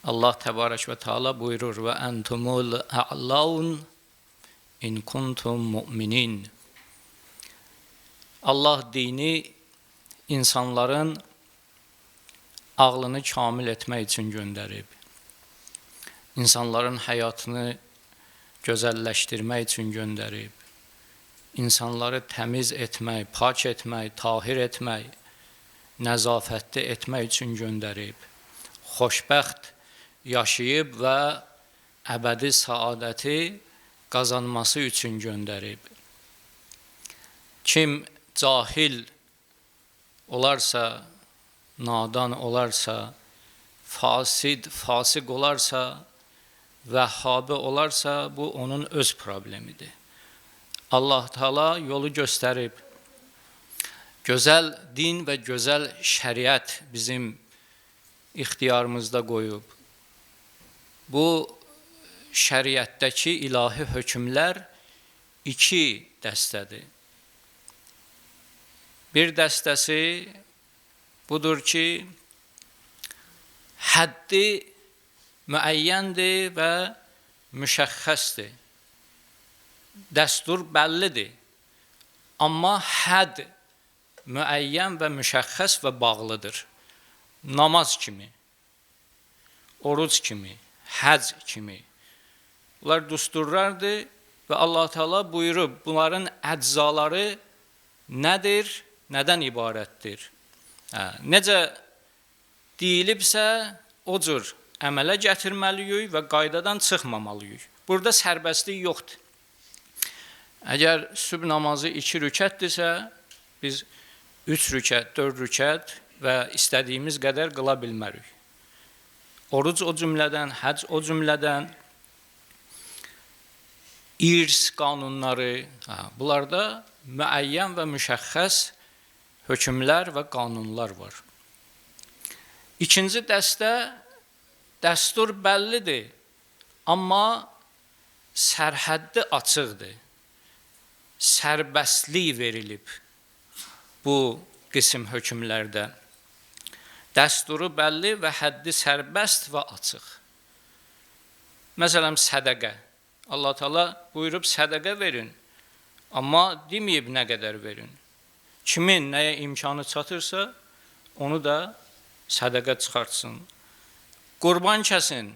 Allah Təbarək və Teala buyurur və entumul a'laun in kuntum mu'minin. Allah dini insanların ağlını kamil etmək üçün göndərib. İnsanların həyatını gözəlləşdirmək üçün göndərib. İnsanları təmiz etmək, pak etmək, tahir etmək, nəzafətli etmək üçün göndərib. Xoşbəxt yaşayıb və əbədi saadəti qazanması üçün göndərib. Kim cahil olarsa, nadan olarsa, fasiq olarsa, vəhhabi olarsa, bu onun öz problemidir. Allah Teala yolu göstərib. Gözəl din və gözəl şəriət bizim ixtiyarımızda qoyub. Bu şəriətdəki ilahi hökmlər iki dəstədir. Bir dəstəsi budur ki, həddi müəyyəndir və müşəxxəsdir. Dəstur bəllidir. Amma hədd müəyyən və müşəxxəs və bağlıdır. Namaz kimi, oruc kimi, həc kimi. Bunlar düsturlardır və Allah Teala buyurub, bunların əczaları nədir, nədən ibarətdir? Necə deyilibsə, o cür əmələ gətirməliyik və qaydadan çıxmamalıyıq. Burada sərbəstlik yoxdur. Əgər sübh namazı 2 rükətdirsə, biz 3 rükət, 4 rükət və istədiyimiz qədər qıla bilmərik. Oruc o cümlədən, həc o cümlədən, irs qanunları, bunlarda müəyyən və müşəxxəs hökmlər və qanunlar var. İkinci dəstə, dəstur bəllidir, amma sərhəddi açıqdır. Sərbəstlik verilib bu qism hökmlərdə. Dəsturu bəlli və həddi sərbəst və açıq. Məsələn, sədəqə. Allah Teala buyurub sədəqə verin, amma deməyib nə qədər verin. Kimin nəyə imkanı çatırsa, onu da sədəqə çıxartsın. Qurban kəsin.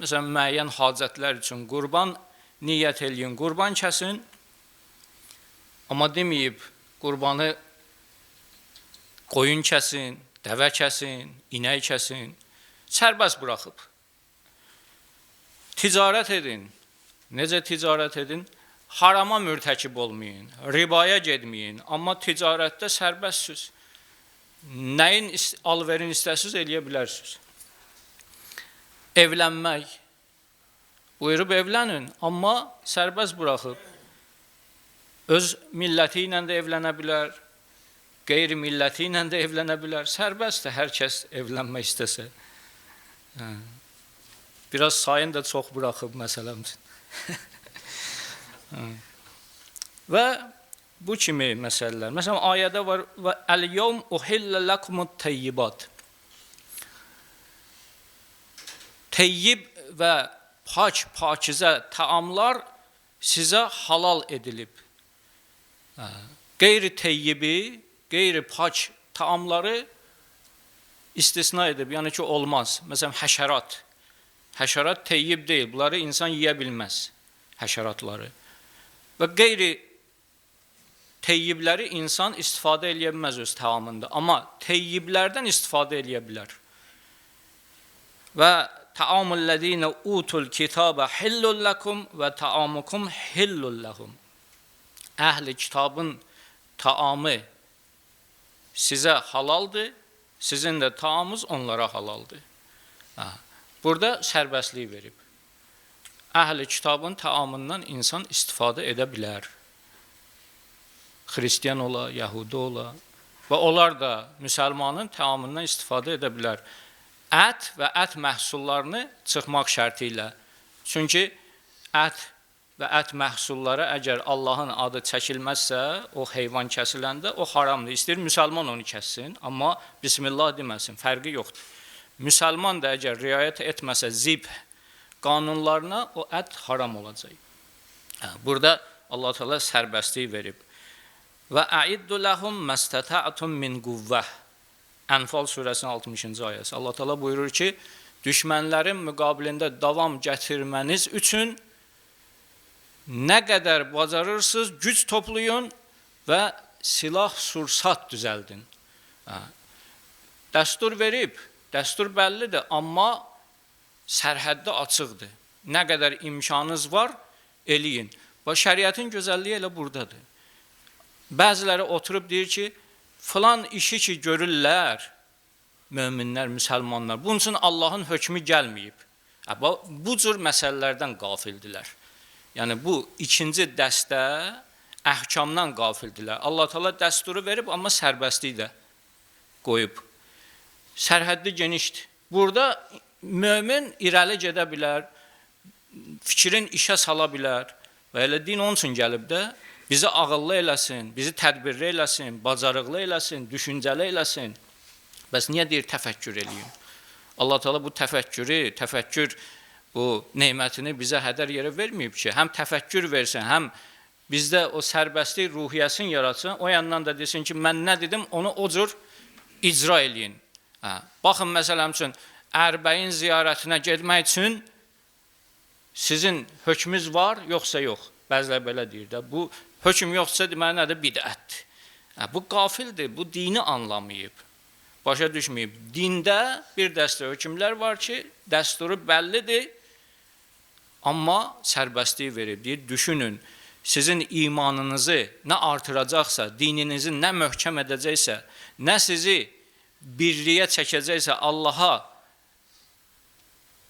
Məsələn, müəyyən hacətlər üçün qurban niyyət eləyin, qurban kəsin, amma deməyib qurbanı qoyun kəsin, dəvə kəsin, inək kəsin, sərbəst buraxıb. Ticarət edin. Necə ticarət edin? Harama mürtəkib olmayın, ribaya getməyin, amma ticarətdə sərbəstsiniz. Nəyin alverin istəsiniz, eləyə bilərsiniz. Evlənmək. Buyurub evlənin, amma sərbəst buraxıb. Öz milləti ilə də evlənə bilər, qeyri-milləti ilə də evlənə bilər. Sərbəstdir, hər kəs evlənmək istəsə. Biraz sayın da çox buraxıb məsələmsin. Və bu kimi məsələlər. Məsələn, ayədə var və əl-yevm uhillə lakumut teyyibat. Teyyib və pakizə təamlar sizə halal edilib. Qeyri-teyyibi, qeyri-pak təamları istisna edib, yəni ki, olmaz. Məsələn, həşərat. Həşərat teyyib deyil, bunları insan yeyə bilməz, həşəratları. Və qeyri-teyyibləri insan istifadə eləyə bilməz öz təamında, amma teyyiblərdən istifadə eləyə bilər. Və təamul-ləzīnə utul kitabə hillul ləkum və təamukum hillul ləhum. Əhli kitabın təamı sizə halaldır, sizin də təamınız onlara halaldır. Burada sərbəstlik verib. Əhli kitabın təamından insan istifadə edə bilər. Xristiyan ola, Yəhudi ola və onlar da müsəlmanın təamından istifadə edə bilər. Ət və ət məhsullarını çıxmaq şərti ilə. Çünki ət və ət məhsulları əgər Allahın adı çəkilməzsə, o heyvan kəsiləndə o haramdır. İstəyir müsəlman onu kəssin, amma Bismillah deməsin, fərqi yoxdur. müsəlman da əgər riayət etməsə zib qanunlarına, o ət haram olacaq. Burada Allah Teala sərbəstlik verib. Və a'iddu lahum mastata'tum min quvvah. Ənfal surəsinin 60-cı ayəsi. Allah Teala buyurur ki, düşmənlərin müqabilində davam gətirməniz üçün nə qədər bacarırsınız, güc toplayın və silah sursat düzəldin. Dəstur verib, dəstur bəllidir, amma sərhəddə açıqdır. Nə qədər imkanınız var, eləyin. Və şəriətin gözəlliyi elə buradadır. Bəziləri oturub deyir ki, filan işi ki görürlər, möminlər, müsəlmanlar, bunun üçün Allahın hökmü gəlməyib. Bu cür məsələlərdən qafildilər. Yəni, bu ikinci dəstə əhkamdan qafildilər. Allah Teala dəsturu verib, amma sərbəstlik də qoyub. Sərhəddi genişdir. Burada mömin irəli gedə bilər, fikrin işə sala bilər və elə din onun üçün gəlib də, bizi ağıllı eləsin, bizi tədbirli eləsin, bacarıqlı eləsin, düşüncəli eləsin. Bəs niyə deyir təfəkkür eləyin? Allah Teala bu təfəkkür bu nemətini bizə hədər yerə verməyib ki, həm təfəkkür versin, həm bizdə o sərbəstlik ruhiyyəsini yaratsın, o yandan da desin ki, mən nə dedim, onu o cür icra eləyin. Baxın, məsələn üçün, Ərbəin ziyarətinə getmək üçün sizin hökmünüz var, yoxsa yox. Bəzilər belə deyir də, bu hökm yoxsa deməli nədir? Bidətdir. Bu qafildir, bu dini anlamayıb, başa düşməyib. Dində bir dəstə hökmlər var ki, dəsturu bəllidir, amma sərbəstlik verib. Deyir, düşünün, sizin imanınızı nə artıracaqsa, dininizi nə möhkəm edəcəksə, nə sizi birliyə çəkəcəksə, Allaha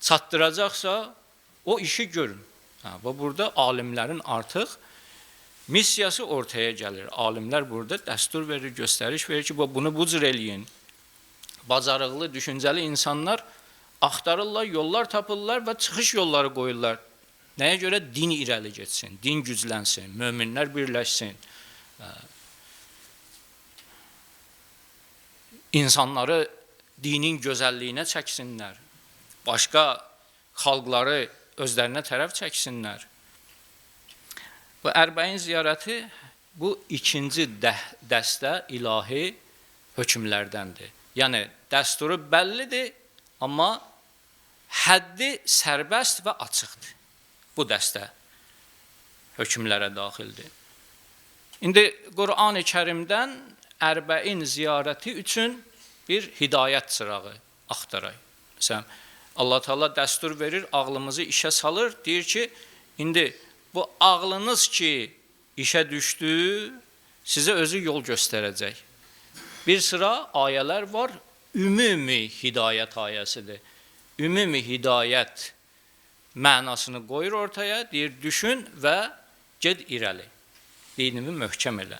çatdıracaqsa, o işi görün. Və burada alimlərin artıq missiyası ortaya gəlir. Alimlər burada dəstur verir, göstəriş verir ki, bunu bu cür eləyin. Bacarıqlı, düşüncəli insanlar axtarırlar, yollar tapırlar və çıxış yolları qoyurlar. Nəyə görə? Din irəli getsin, din güclənsin, möminlər birləşsin. İnsanları dinin gözəlliyinə çəksinlər. Başqa xalqları özlərinə tərəf çəksinlər. Bu Ərbəin ziyarəti bu ikinci dəstə ilahi hökmlərdəndir. Yəni, dəsturu bəllidir, amma həddi sərbəst və açıqdır. Bu dəstə hökmlərə daxildir. İndi Qur'an-ı Kərimdən Ərbəin ziyarəti üçün bir hidayət çırağı axtaraq. Məsələn, Allah Teala dəstur verir, ağlımızı işə salır, deyir ki, indi bu ağlınız ki işə düşdü, sizə özü yol göstərəcək. Bir sıra ayələr var, ümumi hidayət ayəsidir. Ümumi hidayət mənasını qoyur ortaya, deyir, düşün və ged irəli. Dinimi möhkəm elə.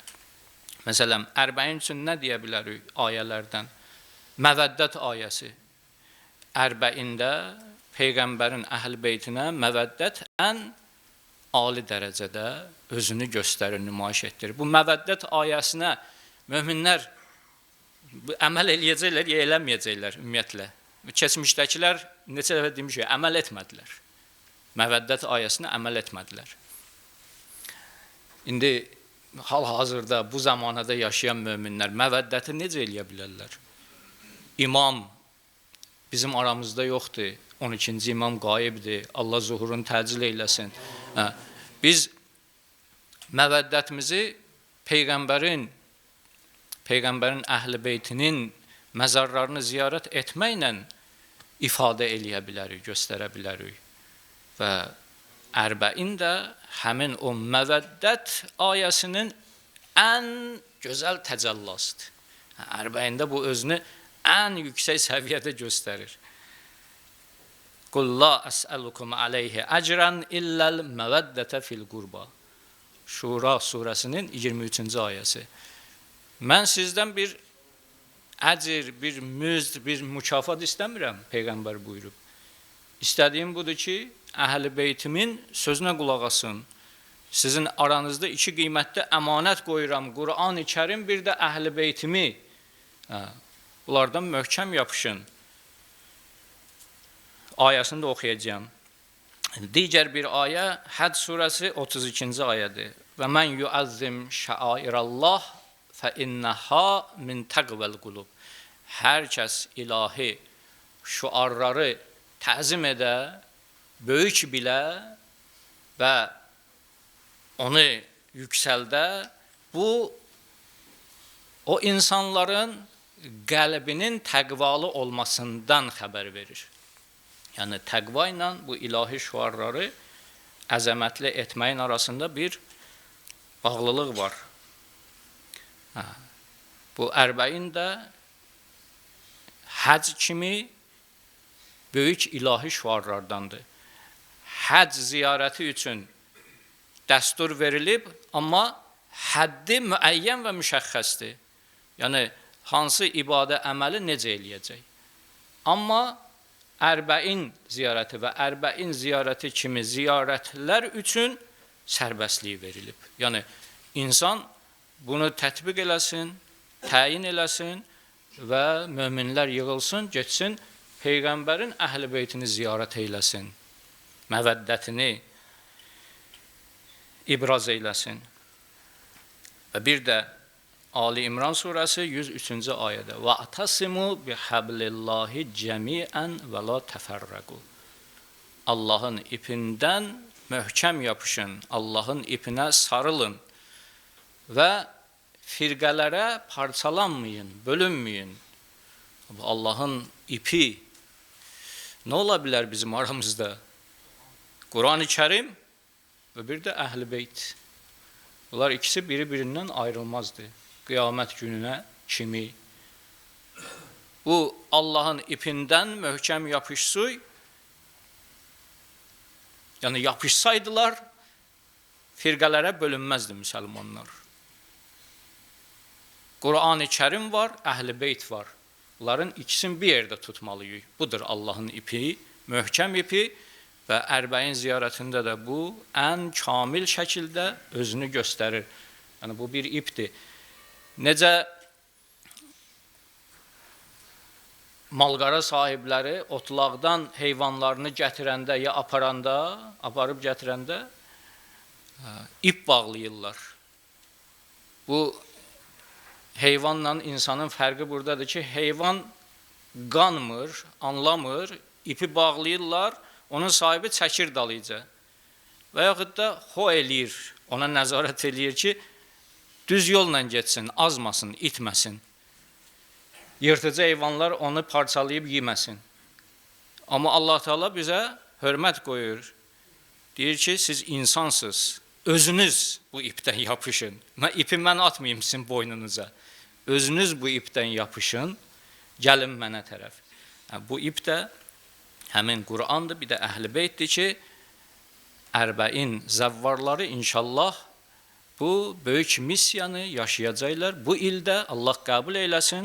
Məsələn, Ərbəin üçün nə deyə bilərik ayələrdən? Məvəddət ayəsi. Ərbəində Peyğəmbərin əhl-i beytinə məvəddət ən ali dərəcədə özünü göstərir, nümayiş etdirir. Bu məvəddət ayəsinə möminlər əməl eləyəcəklər, ya eləməyəcəklər ümumiyyətlə. Keçmişdəkilər neçə dəfə demişik, əməl etmədilər. Məvəddət ayəsinə əməl etmədilər. İndi hal-hazırda bu zamanada yaşayan möminlər məvəddəti necə eləyə bilərlər? İmam bizim aramızda yoxdur, 12-ci imam qayibdir, Allah zuhurunu təcil eyləsin. Biz məvəddətimizi Peyğəmbərin əhl-i beytinin məzarlarını ziyarət etməklə ifadə eləyə bilərik, göstərə bilərik. Və Ərbəin də həmin o məvəddət ayəsinin ən gözəl təcəllasıdır. Ərbəində bu özünü ən yüksək səviyyədə göstərir. Qul la əsəlukum aleyhi əcran illəl məvəddətə fil qurba. Şura surəsinin 23-cü ayəsi. Mən sizdən bir əcr, bir müzd, bir mükafat istəmirəm, Peyğəmbər buyurub. İstədiyim budur ki, əhl-i beytimin sözünə qulaq asın. Sizin aranızda iki qiymətli əmanət qoyuram, Qur'an-ı Kərim, bir də əhl-i beytimi. Bunlardan möhkəm yapışın. ayəsini də oxuyacağam. Digər bir ayə Həd surəsi 32-ci ayədir. Və mən yuəzzim şəairallah fə innəhə min təqvəl qulub. Hər kəs ilahi şüarları təzim edə, böyük bilə və onu yüksəldə, bu o insanların qəlbinin təqvalı olmasından xəbər verir. Yəni təqva ilə bu ilahi şüarları əzəmətli etməyin arasında bir bağlılıq var. Bu ərbəin də həc kimi böyük ilahi şüarlardandır. Həc ziyarəti üçün dəstur verilib, amma həddi müəyyən və müşəxxəsdir. Yəni hansı ibadə əməli necə eləyəcək. Amma ərbəin ziyarəti və ərbəin ziyarəti kimi ziyarətlər üçün sərbəstlik verilib. Yəni insan bunu tətbiq eləsin, təyin eləsin və möminlər yığılsın, getsin, Peyğəmbərin əhl-i beytini ziyarət eyləsin, məvəddətini ibraz eyləsin. Və bir də Ali İmran surəsi 103-cü ayədə وَاَعْتَصِمُوا بِحَبْلِ اللّٰهِ جَمِيعًا وَلَا تَفَرَّقُوا. Allahın ipindən möhkəm yapışın, Allahın ipinə sarılın və firqələrə parçalanmayın, bölünməyin. Allahın ipi nə ola bilər bizim aramızda? Quran-ı Kərim və bir də Əhl-i Beyt. Bunlar ikisi biri-birindən ayrılmazdır. Qiyamət gününə kimi. Bu Allahın ipindən möhkəm yapışsın, yəni yapışsaydılar, firqələrə bölünməzdi müsəlmanlar. Quran-ı Kərim var, Əhl-i Beyt var. Bunların ikisini bir yerdə tutmalıyıq. Budur Allahın ipi, möhkəm ipi və ərbəin ziyarətində də bu ən kamil şəkildə özünü göstərir. Yəni bu bir ipdir. Necə malqara sahibləri otlaqdan heyvanlarını gətirəndə ya aparıb gətirəndə ip bağlayırlar. Bu heyvanla insanın fərqi buradadır ki, heyvan qanmır, anlamır, ipi bağlayırlar, onun sahibi çəkir dalıca. Və yaxud da eləyir, ona nəzarət eləyir ki, düz yolla getsin, azmasın, itməsin. Yırtıcı heyvanlar onu parçalayıb yeməsin. Amma Allah Teala bizə hörmət qoyur. Deyir ki, siz insansınız, özünüz bu ipdən yapışın. İpi mən atmayayım sizin boynunuza. Özünüz bu ipdən yapışın, gəlin mənə tərəf. Bu ip də həmin Qurandır, bir də Əhl-i Beytdir ki, ərbəin zəvvarları inşallah bu böyük missiyanı yaşayacaqlar. Bu ildə Allah qəbul eyləsin.